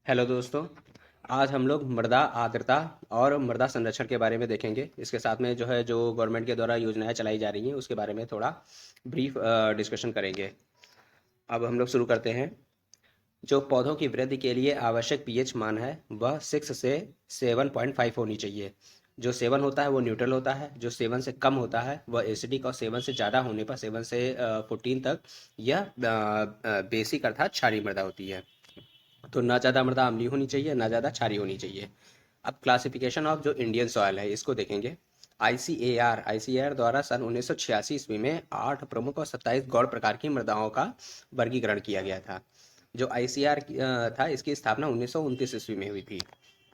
Hello दोस्तों। आज हम लोग मृदा आर्द्रता और मृदा संरक्षण के बारे में देखेंगे। इसके साथ में जो गवर्नमेंट के द्वारा योजनाएं चलाई जा रही हैं उसके बारे में थोड़ा ब्रीफ डिस्कशन करेंगे। अब हम लोग शुरू करते हैं। जो पौधों की वृद्धि के लिए आवश्यक पीएच मान है वह 6 से 7.5 होनी चाहिए। जो 7 होता है वो न्यूट्रल होता है, जो 7 से कम होता है वह एसिडिक, और 7 से ज़्यादा होने पर 7 से 14 तक यह बेसिक अर्थात क्षारीय मृदा होती है। तो ना ज़्यादा मृदा अम्लीय होनी चाहिए, ना ज़्यादा क्षारीय होनी चाहिए। अब क्लासिफिकेशन ऑफ जो इंडियन सॉइल है इसको देखेंगे। आईसीएआर द्वारा सन 1986 ईस्वी में 8 प्रमुख और 27 गौण प्रकार की मृदाओं का वर्गीकरण किया गया था। जो आईसीआर था इसकी स्थापना 1929 ईस्वी में हुई थी।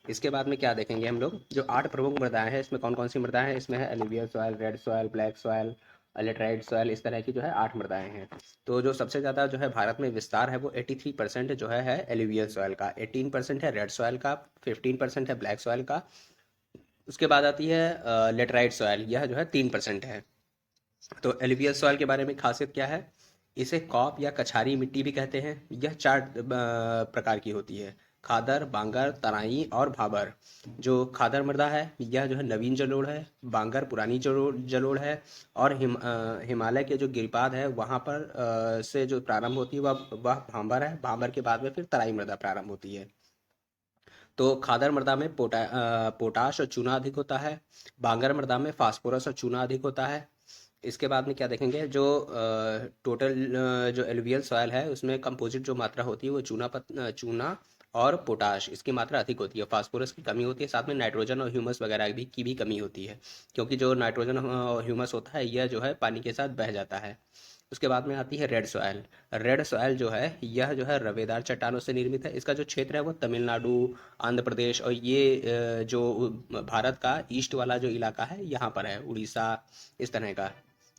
इसके बाद में क्या देखेंगे हम लोग, जो 8 प्रमुख मृदाएं हैं इसमें कौन कौन सी मृदाएं हैं। इसमें है alluvial soil, red soil, black soil, laterite soil, इस तरह की जो है 8 मृदाएं हैं। तो जो सबसे ज़्यादा जो है भारत में विस्तार है वो 83% जो है एलुवियल सॉइल का, 18% है रेड सॉइल का, 15% है ब्लैक सॉइल का। उसके बाद आती है लेटराइट सॉइल, यह जो है 3% है। तो एलुवियल सॉइल के बारे में खासियत क्या है, इसे कॉप या कछारी मिट्टी भी कहते हैं। यह 4 प्रकार की होती है: खादर, बांगर, तराई और भाबर। जो खादर मृदा है यह जो है नवीन जलोढ़ है, बांगर पुरानी जलोढ़ जलोढ़ है, और हिमालय के जो गिरिपाद है वहाँ पर से जो प्रारंभ होती है वह भाबर है। भाबर के बाद में फिर तराई मृदा प्रारंभ होती है। तो खादर मृदा में पोटाश और चूना अधिक होता है। बांगर मृदा में फास्फोरस और चूना अधिक होता है। इसके बाद में क्या देखेंगे, जो टोटल जो एलुवियल सॉइल है उसमें कंपोजिट जो मात्रा होती है वो चूना और पोटाश, इसकी मात्रा अधिक होती है। फास्फोरस की कमी होती है, साथ में नाइट्रोजन और ह्यूमस वगैरह की भी कमी होती है, क्योंकि जो नाइट्रोजन और ह्यूमस होता है यह जो है पानी के साथ बह जाता है। उसके बाद में आती है रेड सॉयल। रेड सॉयल जो है यह जो है रवेदार चट्टानों से निर्मित है। इसका जो क्षेत्र है वो तमिलनाडु, आंध्र प्रदेश और ये जो भारत का ईस्ट वाला जो इलाका है यहाँ पर है, उड़ीसा, इस तरह का।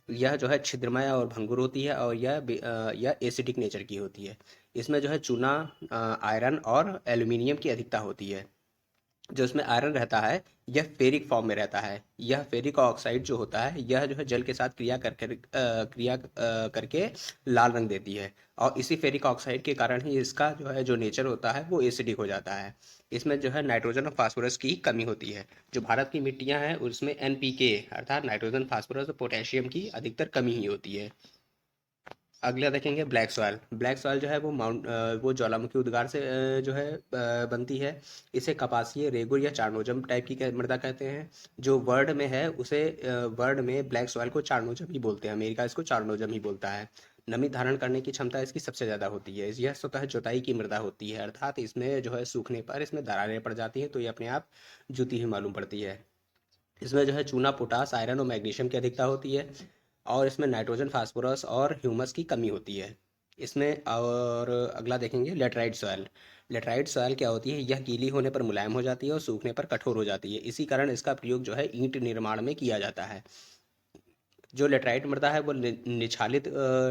यह जो है छिद्रमय और भंगुर होती है, और यह एसिडिक नेचर की होती है। इसमें जो है चूना, आयरन और एल्यूमिनियम की अधिकता होती है। जो इसमें आयरन रहता है यह फेरिक फॉर्म में रहता है। यह फेरिक ऑक्साइड जो होता है यह जो है जल के साथ क्रिया करके लाल रंग देती है, और इसी फेरिक ऑक्साइड के कारण ही इसका जो है जो नेचर होता है वो एसिडिक हो जाता है। इसमें जो है नाइट्रोजन और फास्फोरस की कमी होती है। जो भारत की मिट्टियां हैं उसमें एनपीके अर्थात नाइट्रोजन, फास्फोरस और पोटेशियम की अधिकतर कमी ही होती है। अगला देखेंगे ब्लैक सॉयल। ब्लैक सॉयल जो है वो ज्वालामुखी उद्गार से जो है बनती है। इसे कपासीय, रेगुर या चारनोजम टाइप की मृदा कहते हैं। जो वर्ड में है उसे वर्ड में ब्लैक सॉयल को चारनोजम ही बोलते हैं, अमेरिका इसको चारनोजम ही बोलता है। नमी धारण करने की क्षमता इसकी सबसे ज़्यादा होती है। यह स्वतः जुताई की मृदा होती है, अर्थात इसमें जो है सूखने पर इसमें दरारें पड़ जाती हैं तो ये अपने आप जुती हुई मालूम पड़ती है। इसमें जो है चूना, पोटास, आयरन और मैग्नीशियम की अधिकता होती है, और इसमें नाइट्रोजन, फास्फोरस और ह्यूमस की कमी होती है इसमें। और अगला देखेंगे लेटराइट सॉयल। लेटराइट सॉयल क्या होती है, यह गीली होने पर मुलायम हो जाती है और सूखने पर कठोर हो जाती है। इसी कारण इसका प्रयोग जो है ईंट निर्माण में किया जाता है। जो लेटराइट मृदा है वो निछालित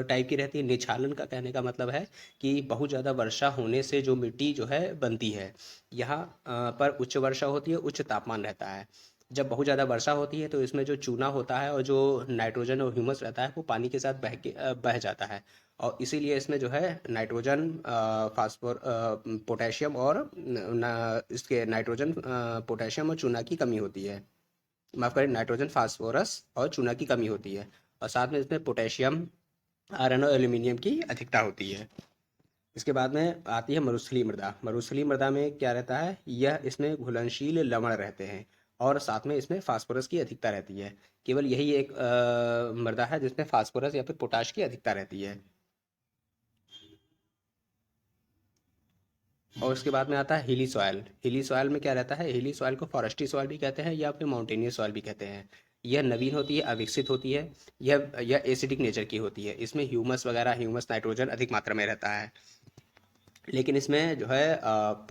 टाइप की रहती है। निछालन का कहने का मतलब है कि बहुत ज़्यादा वर्षा होने से जो मिट्टी जो है बनती है। यहाँ पर उच्च वर्षा होती है, उच्च तापमान रहता है। जब बहुत ज़्यादा वर्षा होती है तो इसमें जो चूना होता है और जो नाइट्रोजन और ह्यूमस रहता है वो पानी के साथ बह जाता है, और इसीलिए इसमें जो है नाइट्रोजन, पोटेशियम और इसके नाइट्रोजन, पोटेशियम और चूना की कमी होती है। माफ करें, नाइट्रोजन, फास्फोरस और चूना की कमी होती है, और साथ में इसमें पोटेशियम, आयरन और एल्यूमिनियम की अधिकता होती है। इसके बाद में आती है मरुस्थलीय मृदा। मरुस्थलीय मृदा में क्या रहता है, यह इसमें घुलनशील लवण रहते हैं, और साथ में इसमें फास्फोरस की अधिकता रहती है। केवल यही एक मृदा है जिसमें फास्फोरस या फिर पोटाश की अधिकता रहती है। और उसके बाद में आता है हिली सॉयल। हिली सॉयल में क्या रहता है, हिली सॉयल को फॉरेस्टी सॉयल भी कहते हैं या फिर माउंटेनियस सॉयल भी कहते हैं। यह नवीन होती है, अविकसित होती है। यह एसिडिक नेचर की होती है। इसमें ह्यूमस वगैरह, ह्यूमस नाइट्रोजन अधिक मात्रा में रहता है, लेकिन इसमें जो है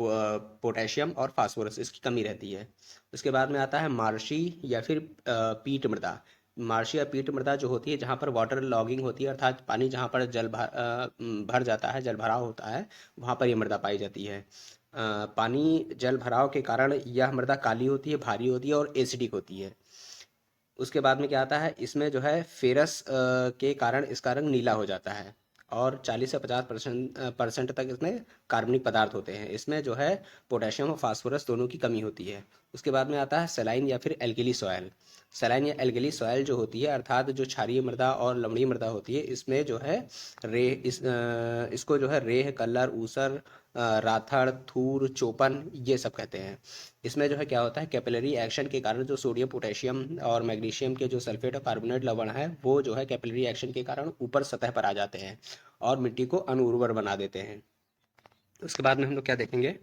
पोटेशियम और फास्फोरस इसकी कमी रहती है। उसके बाद में आता है मार्शी या फिर पीट मृदा। मार्शी या पीट मृदा जो होती है जहाँ पर वाटर लॉगिंग होती है, अर्थात पानी जहाँ पर भर जाता है, जल भराव होता है, वहाँ पर यह मृदा पाई जाती है। पानी जल भराव के कारण यह मृदा काली होती है, भारी होती है और एसिडिक होती है। उसके बाद में क्या आता है, इसमें जो है फेरस के कारण इसका रंग नीला हो जाता है। और 40 से 50% परसेंट तक इसमें कार्बनिक पदार्थ होते हैं। इसमें जो है पोटेशियम और फास्फोरस दोनों की कमी होती है। उसके बाद में आता है सलाइन या फिर एल्गिली सॉयल। सलाइन या एल्गिली सॉयल जो होती है, अर्थात जो क्षारीय मृदा और लवणीय मृदा होती है, इसमें जो है इसको जो है रेह, कल्लर, ऊसर, राथड़, थूर, चोपन, ये सब कहते हैं। इसमें जो है क्या होता है, कैपिलरी एक्शन के कारण जो सोडियम, पोटेशियम और मैग्नीशियम के जो सल्फेट और कार्बोनेट लवण है, वो जो है कैपिलरी एक्शन के कारण ऊपर सतह पर आ जाते हैं और मिट्टी को अनउर्वर बना देते हैं। उसके बाद में हम लोग क्या देखेंगे,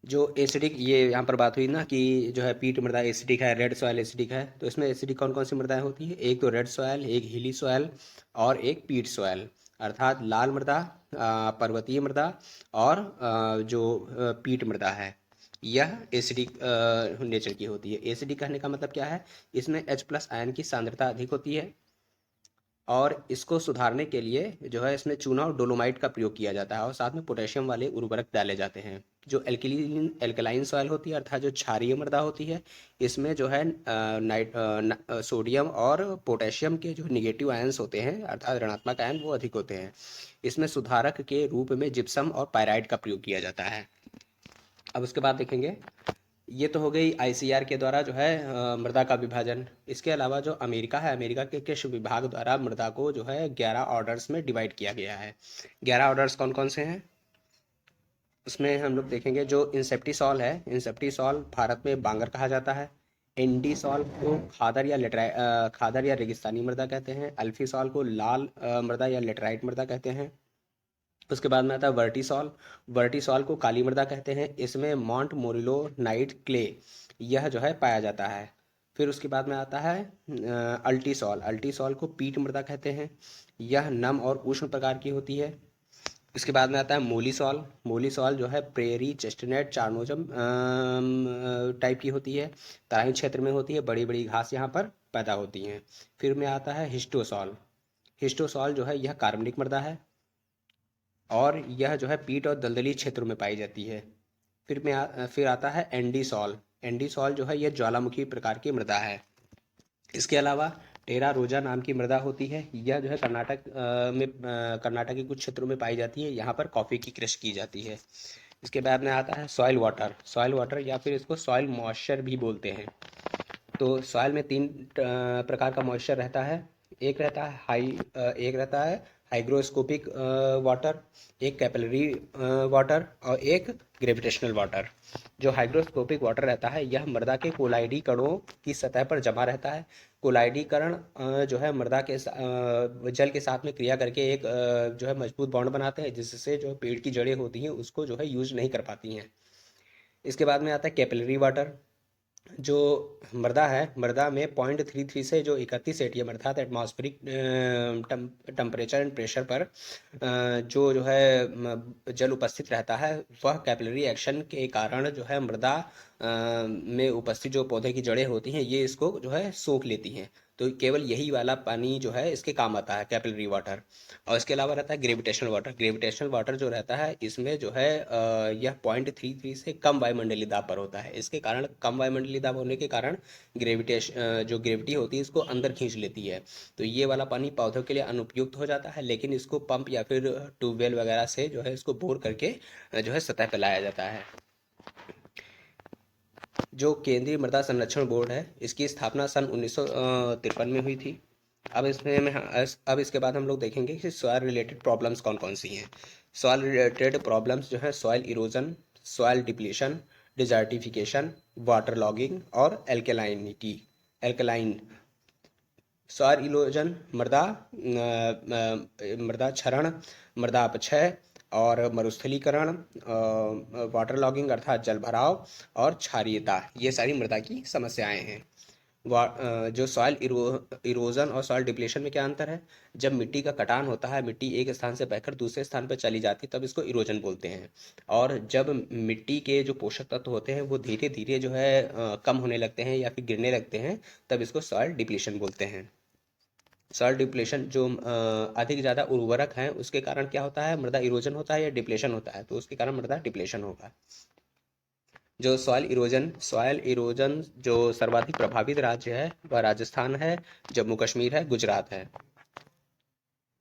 जो एसिडिक, ये यहाँ पर बात हुई ना कि जो है पीट मृदा एसिडिक है, रेड सॉयल एसिडिक है, तो इसमें एसिडिक कौन कौन सी मृदाएं होती है, एक तो रेड सॉयल, एक हिली सॉयल और एक पीट सॉयल, अर्थात लाल मृदा, पर्वतीय मृदा और जो पीट मृदा है, यह एसिडिक नेचर की होती है। एसिडिक कहने का मतलब क्या है, इसमें H+ आयन की सांद्रता अधिक होती है और इसको सुधारने के लिए जो है इसमें चूना और डोलोमाइट का प्रयोग किया जाता है और साथ में पोटेशियम वाले उर्वरक डाले जाते हैं। जो एल्कलाइन सॉइल होती है, अर्थात जो क्षारीय मृदा होती है, इसमें जो है सोडियम और पोटेशियम के जो निगेटिव आयंस होते हैं, अर्थात ऋणात्मक आयन, वो अधिक होते हैं। इसमें सुधारक के रूप में जिप्सम और पायराइट का प्रयोग किया जाता है। अब उसके बाद देखेंगे, ये तो हो गई आईसीआर के द्वारा जो है मृदा का विभाजन। इसके अलावा जो अमेरिका है, अमेरिका के कृषि विभाग द्वारा मृदा को जो है 11 ऑर्डर्स में डिवाइड किया गया है। 11 ऑर्डर्स कौन कौन से हैं, उसमें हम लोग देखेंगे। जो इंसेप्टिसॉल है, इंसेप्टिसॉल भारत में बांगर कहा जाता है। एंडीसॉल को खादर या रेगिस्तानी मृदा कहते हैं। अल्फीसॉल को लाल मृदा या लेटराइट मृदा कहते हैं। उसके बाद में आता है वर्टिसॉल। वर्टिसॉल को काली मृदा कहते हैं। इसमें मॉन्ट मोरिलो नाइट क्ले यह जो है पाया जाता है। फिर उसके बाद में आता है अल्टीसॉल। अल्टीसॉल को पीट मृदा कहते हैं। यह नम और उष्ण प्रकार की होती है। इसके बाद में आता है मोलिसॉल। मोलिसॉल जो है प्रेरी, चेस्टनट, चारनोजम टाइप की होती है। तराई क्षेत्र में होती है, बड़ी बड़ी घास यहाँ पर पैदा होती हैं। फिर में आता है हिस्टोसॉल। हिस्टोसॉल जो है यह कार्बनिक मृदा है और यह जो है पीट और दलदली क्षेत्रों में पाई जाती है। फिर आता है एंडीसॉल। एंडीसॉल जो है यह ज्वालामुखी प्रकार की मृदा है। इसके अलावा टेरा रोजा नाम की मृदा होती है। यह जो है कर्नाटक के कुछ क्षेत्रों में पाई जाती है। यहाँ पर कॉफ़ी की कृषि की जाती है। इसके बाद में आता है सॉइल वाटर। सॉइल वाटर या फिर इसको सॉइल मॉइस्चर भी बोलते हैं। तो सॉइल में 3 प्रकार का मॉइस्चर रहता है। एक रहता है हाइग्रोस्कोपिक वाटर, एक कैपिलरी वाटर और एक ग्रेविटेशनल वाटर। जो हाइग्रोस्कोपिक वाटर रहता है, यह मृदा के कोलाइडी कणों की सतह पर जमा रहता है। कोलाइडी कण जो है मृदा के जल के साथ में क्रिया करके एक जो है मजबूत बॉन्ड बनाते हैं, जिससे जो पेड़ की जड़ें होती हैं उसको जो है यूज नहीं कर पाती हैं। इसके बाद में आता है कैपिलरी वाटर। जो मृदा है, मृदा में 0.33 से जो 31 एटीएम अर्थात एटमॉस्फेरिक टेम्परेचर एंड प्रेशर पर जो है जल उपस्थित रहता है, वह कैपिलरी एक्शन के कारण जो है मृदा में उपस्थित जो पौधे की जड़ें होती हैं, ये इसको जो है सोख लेती हैं। तो केवल यही वाला पानी जो है इसके काम आता है, कैपिलरी वाटर। और इसके अलावा रहता है ग्रेविटेशनल वाटर। ग्रेविटेशनल वाटर जो रहता है, इसमें जो है यह 0.33 से कम वायुमंडलीय दाब पर होता है। इसके कारण कम वायुमंडलीय दाब होने के कारण जो ग्रेविटी होती है इसको अंदर खींच लेती है। तो ये वाला पानी पौधों के लिए अनुपयुक्त हो जाता है, लेकिन इसको पंप या फिर ट्यूबवेल वगैरह से जो है इसको बोर करके जो है सतह पर लाया जाता है। जो केंद्रीय मृदा संरक्षण बोर्ड है, इसकी स्थापना सन 1953 में हुई थी। अब इसके बाद हम लोग देखेंगे कि सॉइल रिलेटेड प्रॉब्लम्स कौन कौन सी हैं। सॉइल रिलेटेड प्रॉब्लम्स जो है soil erosion, soil depletion, desertification, water logging और एल्कलाइन। सॉइल इरोजन मृदा क्षरण, मृदा अपक्षय और मरुस्थलीकरण, वाटर लॉगिंग अर्थात जल भराव और क्षारीयता, ये सारी मृदा की समस्याएं हैं। जो सॉइल इरोजन और सॉइल डिप्लेशन में क्या अंतर है, जब मिट्टी का कटान होता है, मिट्टी एक स्थान से बहकर दूसरे स्थान पर चली जाती है, तब इसको इरोजन बोलते हैं। और जब मिट्टी के जो पोषक तत्व होते हैं वो धीरे धीरे जो है कम होने लगते हैं या फिर गिरने लगते हैं, तब इसको सॉइल डिप्लेशन बोलते हैं। सॉइल डिप्लेशन जो अधिक ज़्यादा उर्वरक हैं उसके कारण क्या होता है, मृदा इरोजन होता है या डिप्लेशन होता है, तो उसके कारण मृदा डिप्लेशन होगा। जो सॉइल इरोजन जो सर्वाधिक प्रभावित राज्य है वह राजस्थान है, जम्मू कश्मीर है, गुजरात है।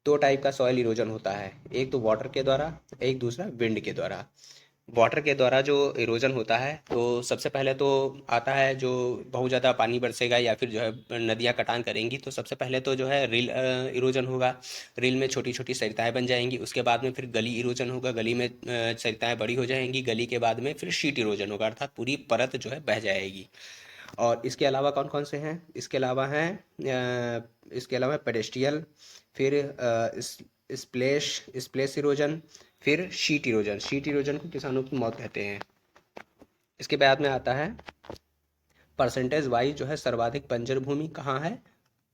दो टाइप का सॉइल इरोजन होता है, एक तो वाटर के द्वारा, एक दूसरा विंड के द्वारा। वाटर के द्वारा जो इरोजन होता है तो सबसे पहले तो आता है जो बहुत ज़्यादा पानी बरसेगा या फिर जो है नदियाँ कटान करेंगी तो सबसे पहले तो जो है रील इरोजन होगा। रील में छोटी छोटी सरिताएं बन जाएंगी, उसके बाद में फिर गली इरोजन होगा, गली में सरिताएं बड़ी हो जाएंगी, गली के बाद में फिर शीट इरोजन होगा, अर्थात पूरी परत जो है बह जाएगी। और इसके अलावा कौन कौन से हैं, इसके अलावा पेडेस्ट्रियल, फिर स्प्लेश स्प्लेश इरोजन, फिर शीट इरोजन को किसानों की मौत कहते हैं। इसके बाद में आता है परसेंटेज वाइज जो है सर्वाधिक बंजर भूमि कहाँ है,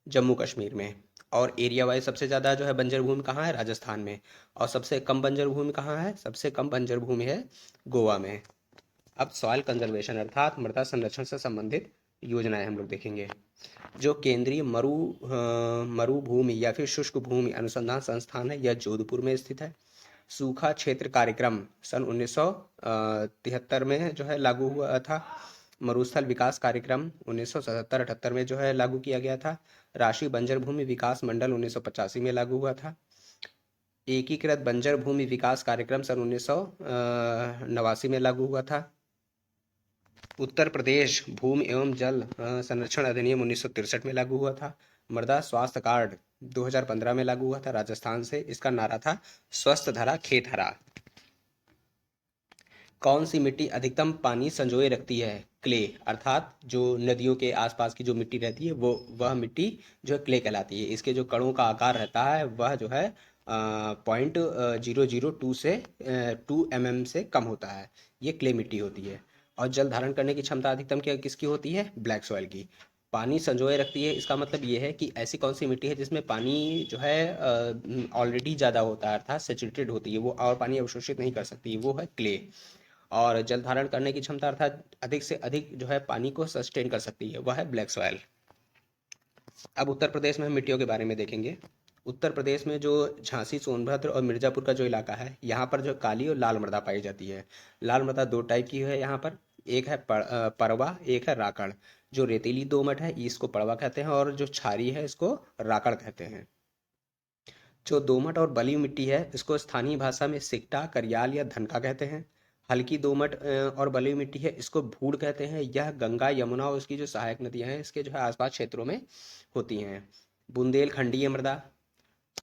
जम्मू कश्मीर में। और एरिया वाइज सबसे ज़्यादा जो है बंजर भूमि कहाँ है, राजस्थान में। और सबसे कम बंजर भूमि कहाँ है, सबसे कम बंजर भूमि है गोवा में। अब सॉइल कंजर्वेशन अर्थात मृदा संरक्षण से संबंधित योजनाएं हम लोग देखेंगे। जो केंद्रीय मरुभूमि या फिर शुष्क भूमि अनुसंधान संस्थान है, यह जोधपुर में स्थित है। सूखा क्षेत्र कार्यक्रम सन 1973 में जो है लागू हुआ था। मरुस्थल विकास कार्यक्रम 1977-78 में जो है लागू किया गया था। राष्ट्रीय बंजर भूमि विकास मंडल 1985 में लागू हुआ था। एकीकृत बंजर भूमि विकास कार्यक्रम सन 1989 में लागू हुआ था। उत्तर प्रदेश भूमि एवं जल संरक्षण अधिनियम 1963 में लागू हुआ था। मृदा स्वास्थ्य कार्ड 2015 में लागू हुआ था राजस्थान से। इसका नारा था स्वस्थ धरा खेत हरा। कौन सी मिट्टी अधिकतम पानी संजोए रखती है, क्ले, अर्थात जो नदियों के आसपास की जो मिट्टी रहती है वो वह मिट्टी जो है क्ले कहलाती है। इसके जो कणों का आकार रहता है वह जो है 0.002 से 2 mm से कम होता है, ये क्ले मिट्टी होती है। और जल धारण करने की क्षमता अधिकतम क्या किसकी होती है, ब्लैक सॉइल की। पानी संजोए रखती है, इसका मतलब ये है कि ऐसी कौन सी मिट्टी है जिसमें पानी जो है ऑलरेडी ज़्यादा होता है, अर्थात सेचुरेटेड होती है, वो और पानी अवशोषित नहीं कर सकती, वो है क्ले। और जल धारण करने की क्षमता अर्थात अधिक से अधिक जो है पानी को सस्टेन कर सकती है, वह है ब्लैक सॉयल। अब उत्तर प्रदेश में हम मिट्टियों के बारे में देखेंगे। उत्तर प्रदेश में जो झांसी, सोनभद्र और मिर्ज़ापुर का जो इलाका है, यहाँ पर जो काली और लाल मृदा पाई जाती है। लाल मृदा दो टाइप की है यहाँ पर, एक है परवा, एक है राकड़। जो रेतीली दोमट है इसको पड़वा कहते हैं और जो क्षारी है इसको राकड़ कहते हैं। जो दोमट और बलुई मिट्टी है इसको स्थानीय भाषा में सिकटा, करियाल या धनका कहते हैं। हल्की दोमट और बलुई मिट्टी है इसको भूड़ कहते हैं। यह गंगा, यमुना और उसकी जो सहायक नदियां हैं इसके जो है आसपास क्षेत्रों में होती हैं। बुंदेलखंडीय मृदा,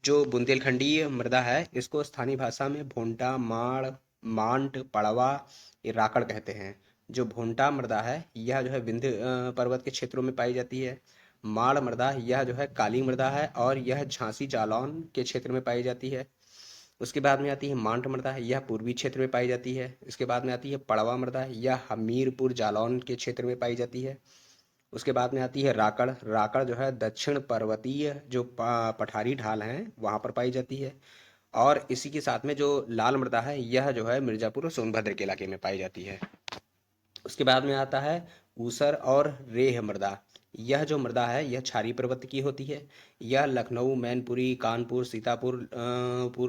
जो बुंदेलखंडीय मृदा है इसको स्थानीय भाषा में भोंटा, माड़, मांट, पड़वा, ये राकड़ कहते हैं। जो भोंटा मृदा है यह जो है विंध्य पर्वत के क्षेत्रों में पाई जाती है। माड़ मृदा यह जो है काली मृदा है और यह झांसी, जालौन के क्षेत्र में पाई जाती है। उसके बाद में आती है मांट मृदा, यह पूर्वी क्षेत्र में पाई जाती है। इसके बाद में आती है पड़वा मृदा, यह हमीरपुर, जालौन के क्षेत्र में पाई जाती है। उसके बाद में आती है राकड़, राकड़ जो है दक्षिण पर्वतीय जो पठारी ढाल हैं वहाँ पर पाई जाती है। और इसी के साथ में जो लाल मृदा है यह जो है मिर्ज़ापुर और सोनभद्र के इलाके में पाई जाती है। उसके बाद में आता है ऊसर और रेह मृदा। यह जो मृदा है यह क्षारीय प्रवृत्ति की होती है। यह लखनऊ, मैनपुरी, कानपुर, सीतापुर,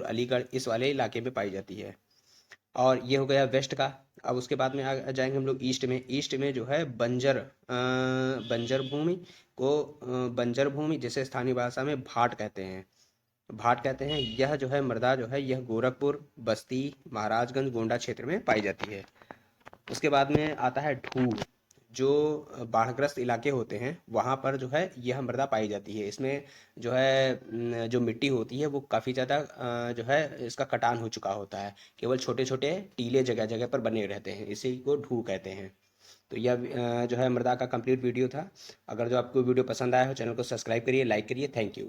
अलीगढ़ इस वाले इलाके में पाई जाती है। और ये हो गया वेस्ट का। अब उसके बाद में आ जाएंगे हम लोग ईस्ट में। ईस्ट में जो है बंजर भूमि को बंजर भूमि जिसे स्थानीय भाषा में भाट कहते हैं, भाट कहते हैं। यह जो है मृदा जो है यह गोरखपुर, बस्ती, महाराजगंज, गोंडा क्षेत्र में पाई जाती है। उसके बाद में आता है ढूर, जो बाढ़ग्रस्त इलाके होते हैं वहाँ पर जो है यह मृदा पाई जाती है। इसमें जो है जो मिट्टी होती है वो काफ़ी ज़्यादा जो है इसका कटान हो चुका होता है, केवल छोटे छोटे टीले जगह जगह पर बने रहते हैं, इसी को ढूर कहते हैं। तो यह जो है मृदा का कंप्लीट वीडियो था। अगर जो आपको वीडियो पसंद आया हो चैनल को सब्सक्राइब करिए, लाइक करिए। Thank you.